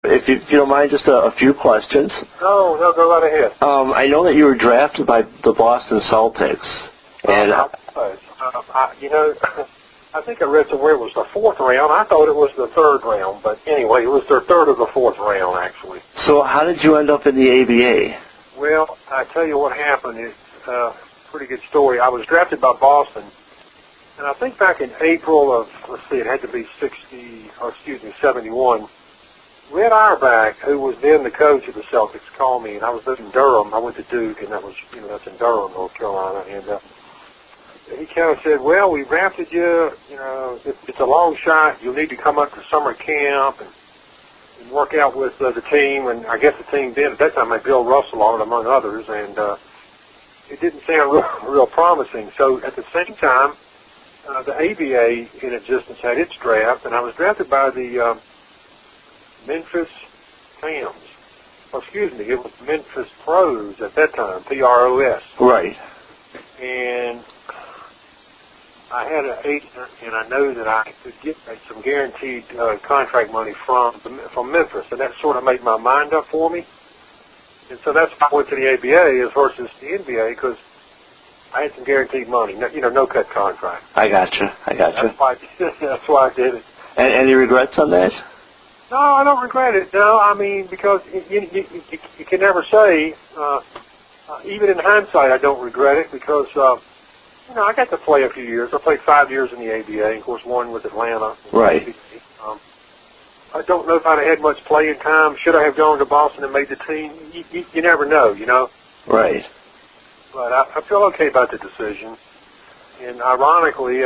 If you don't mind, just a few questions. No, go right ahead. I know that you were drafted by the Boston Celtics. And I think I read somewhere it was the fourth round. I thought it was the third round, but anyway, it was their third or the fourth round, actually. so how did you end up in the ABA? Well, I tell you what happened. It's a pretty good story. I was drafted by Boston, and I think back in April of, it had to be 71. Red Auerbach, who was then the coach of the Celtics, called me, and I was living in Durham. I went to Duke, and that was, that's in Durham, North Carolina, and he kind of said, well, we drafted you, it's a long shot. You'll need to come up to summer camp and work out with the team, and I guess the team did. At that time, I had Bill Russell on it, among others, and it didn't sound real promising. So at the same time, the ABA in existence had its draft, and I was drafted by the Memphis Pams. Oh, excuse me, it was Memphis Pros at that time, P-R-O-S. Right. And I had an agent, and I know that I could get some guaranteed contract money from Memphis, and that sort of made my mind up for me. And so that's why I went to the ABA as versus the NBA, because I had some guaranteed money, no cut contract. I gotcha. That's why I did it. And any regrets on that? No, I don't regret it. No, I mean, because you can never say, even in hindsight, I don't regret it, because I got to play a few years. I played 5 years in the ABA, of course, one with Atlanta. Right. I don't know if I'd have had much playing time. Should I have gone to Boston and made the team? You never know, Right. But I feel okay about the decision. And ironically,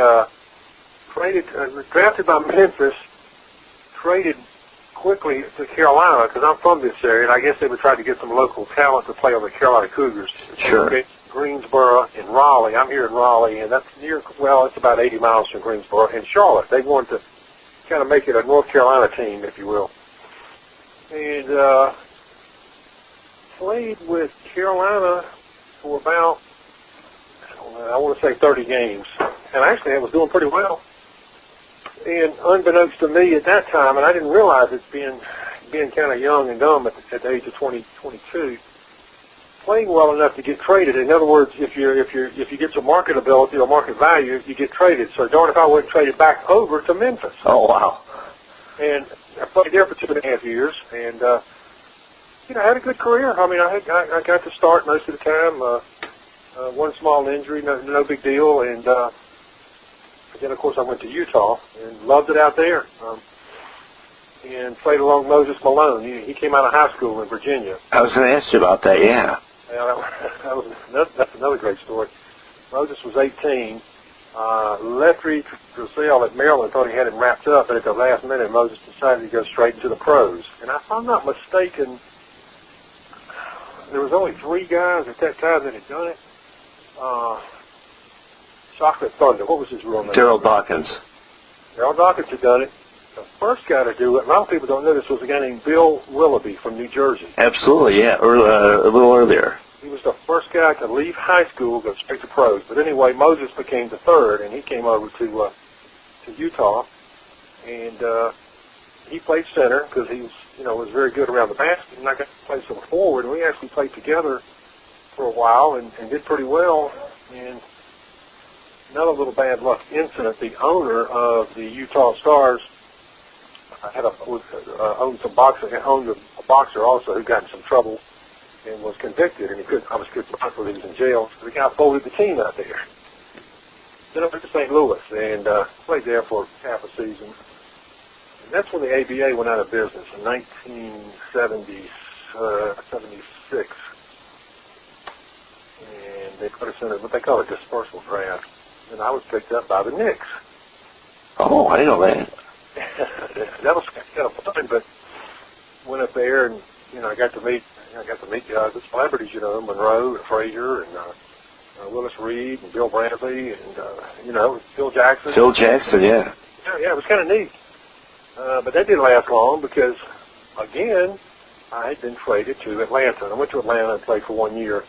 drafted by Memphis, traded quickly to Carolina, because I'm from this area, and I guess they would try to get some local talent to play on the Carolina Cougars. Sure. Greensboro and Raleigh. I'm here in Raleigh, and that's it's about 80 miles from Greensboro. And Charlotte, they wanted to kind of make it a North Carolina team, if you will. And played with Carolina for about, I want to say 30 games. And actually, I was doing pretty well. And unbeknownst to me at that time, and I didn't realize it being kind of young and dumb at the age of 22, playing well enough to get traded. In other words, if you get some marketability or market value, you get traded. So darn if I wasn't traded back over to Memphis. Oh, wow. And I played there for 2.5 years, and I had a good career. I mean, I got to start most of the time. One small injury, no big deal, and then of course I went to Utah and loved it out there. And played along Moses Malone. He came out of high school in Virginia. I was going to ask you about that, yeah. That's another great story. Moses was 18. Lefty Driesell at Maryland thought he had him wrapped up, but at the last minute, Moses decided to go straight into the pros. And if I'm not mistaken, there was only 3 guys at that time that had done it. Chocolate Thunder. What was his real name? Daryl Dawkins. Daryl Dawkins had done it. The first guy to do it, a lot of people don't know this, was a guy named Bill Willoughby from New Jersey. Absolutely, yeah, a little earlier. He was the first guy to leave high school, go straight to pros. But anyway, Moses became the third, and he came over to Utah, and he played center because he was very good around the basket, and I got to play some forward, and we actually played together for a while and did pretty well. And another little bad luck incident: the owner of the Utah Stars owned a boxer also who got in some trouble and was convicted, and I was good for he was in jail. So the guy folded the team out there. Then I went to St. Louis and played there for half a season. And that's when the ABA went out of business in 1976. And they put us in what they call a dispersal draft. And I was picked up by the Knicks. Oh, I didn't know that. That was kind of fun, but went up there and I got to meet the celebrities, Monroe and Frazier and Willis Reed and Bill Brantley and Phil Jackson. Phil Jackson, yeah. Yeah, it was kind of neat. But that didn't last long because, again, I had been traded to Atlanta. I went to Atlanta and played for 1 year.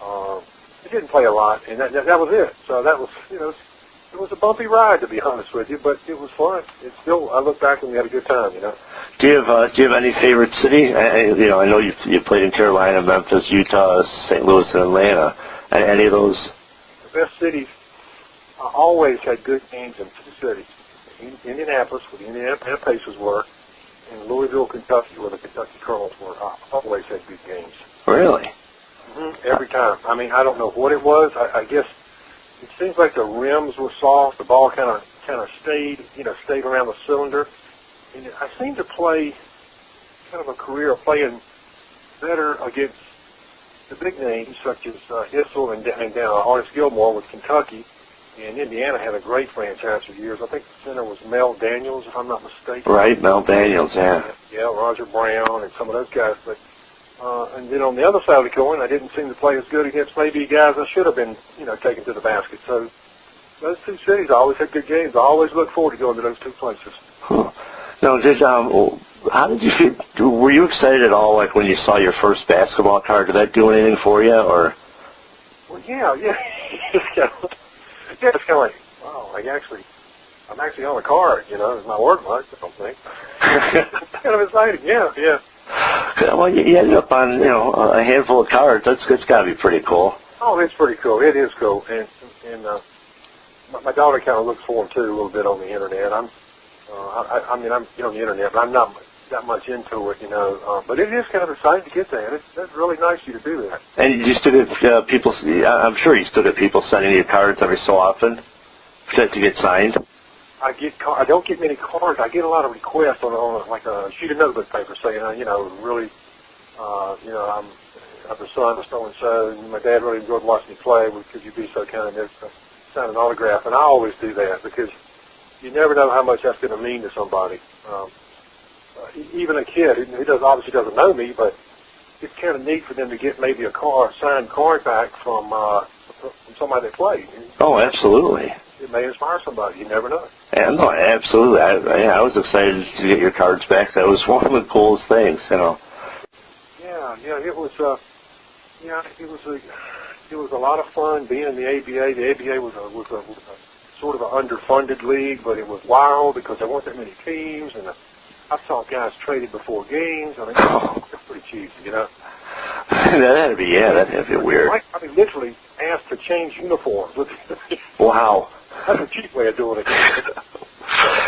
I didn't play a lot, and that was it. So that was, it was a bumpy ride, to be honest with you, but it was fun. It's still, I look back and we had a good time, you know. Do you have any favorite city? I know you played in Carolina, Memphis, Utah, St. Louis, and Atlanta. Any of those? The best cities always had good games in two cities. Indianapolis, where the Indiana Pacers were, and Louisville, Kentucky, where the Kentucky Colonels were. Always had good games. Really? Every time. I mean, I don't know what it was. I guess it seems like the rims were soft. The ball kind of stayed around the cylinder. And I seemed to play kind of a career of playing better against the big names such as Issel and Horace Gilmore with Kentucky. And Indiana had a great franchise for years. I think the center was Mel Daniels, if I'm not mistaken. Right, Mel Daniels, yeah. Yeah, Roger Brown and some of those guys. But and then on the other side of the coin, I didn't seem to play as good against maybe guys I should have been, taken to the basket. So those two cities always had good games. I always look forward to going to those two places. Huh. Now, how did you feel? Were you excited at all, like when you saw your first basketball card? Did that do anything for you, or? Well, yeah. It's kind of like, wow, I'm actually on a card. It's not worth much, I don't think. It's kind of exciting, yeah. Well, you ended up on, a handful of cards. It's got to be pretty cool. Oh, it's pretty cool. It is cool, and my daughter kind of looks for them too a little bit on the internet. I'm on the internet, but I'm not that much into it, But it is kind of exciting to get that. It's really nice of you to do that. And you still get people. I'm sure you still get people sending you cards every so often to get signed. I don't get many cards. I get a lot of requests on like a sheet of notebook paper saying, really, I'm the son of so and so, and my dad really enjoyed watching me play. Could you be so kind as to sign an autograph? And I always do that because you never know how much that's going to mean to somebody. Even a kid who obviously doesn't know me, but it's kind of neat for them to get maybe a signed card back from somebody that played. Oh, absolutely. It may inspire somebody. You never know. Yeah, no, absolutely. I was excited to get your cards back. That was one of the coolest things, Yeah, it was. It was a lot of fun being in the ABA. The ABA was a sort of an underfunded league, but it was wild because there weren't that many teams, and I saw guys traded before games. I mean, it's pretty cheesy, that'd be weird. I mean, literally asked to change uniforms. Wow. That's a cheap way of doing it.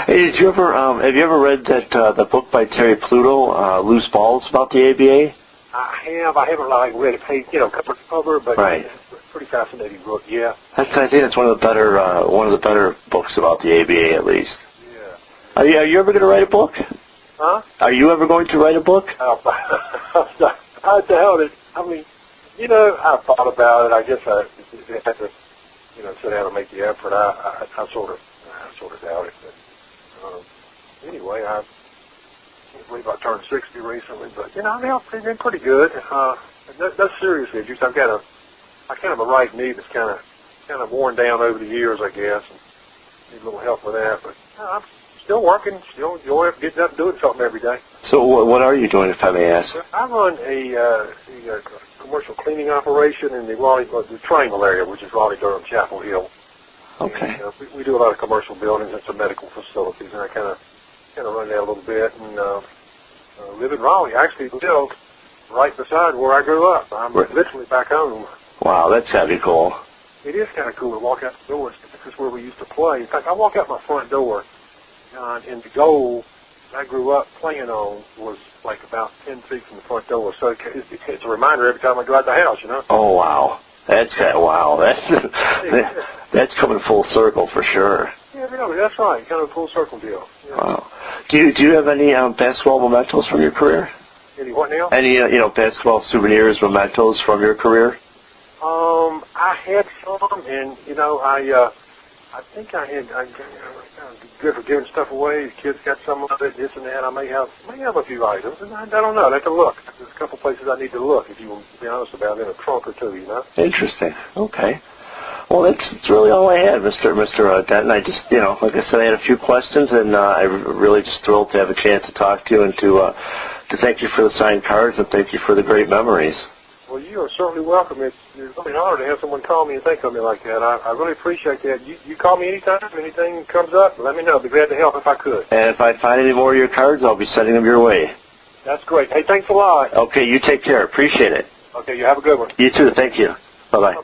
Hey, have you ever read the book by Terry Pluto, Loose Balls, about the ABA? I haven't read it, cover to cover, but right. It's a pretty fascinating book. Yeah. I think that's one of the better books about the ABA, at least. Yeah. Are you ever going to write a book? Huh? Are you ever going to write a book? I doubt it. I mean, I thought about it. I guess I had to, sit down and make the effort. I sort of doubt it. But, anyway, I can't believe I turned 60 recently, but I've been pretty good. That's seriously, just I kind of have a right knee that's kind of worn down over the years, I guess, and need a little help with that. But I'm still working, still enjoying getting up and doing something every day. So what are you doing, if I may ask? I run a commercial cleaning operation in the Triangle area, which is Raleigh, Durham, Chapel Hill. Okay. And, we do a lot of commercial buildings and some medical facilities, and I kind of run that a little bit. And live in Raleigh. I actually live right beside where I grew up. I'm literally back home. Wow, that's got to be cool. It is kind of cool to walk out the door. This is where we used to play. In fact, I walk out my front door, and the goal I grew up playing on was like about 10 feet from the front door. So it's a reminder every time I go out the house, Oh, wow. That's coming full circle for sure. Yeah, really, that's right. Kind of a full circle deal. Yeah. Wow. Do you have any basketball mementos from your career? Any what now? Any basketball souvenirs, mementos from your career? I had some, and I think I got good for giving stuff away. The kids got some of it, this and that. I may have a few items, and I don't know. I have to look. There's a couple places I need to look, if you will be honest about it, in a trunk or two, Interesting. Okay. Well, that's really all I had, Mr. Denton. I just, like I said, I had a few questions, and I'm really just thrilled to have a chance to talk to you and to thank you for the signed cards and thank you for the great memories. Well, you are certainly welcome. It's really an honor to have someone call me and think of me like that. I really appreciate that. You call me anytime. Anything comes up, let me know. I'd be glad to help if I could. And if I find any more of your cards, I'll be sending them your way. That's great. Hey, thanks a lot. Okay, you take care. Appreciate it. Okay, you have a good one. You too. Thank you. Bye-bye.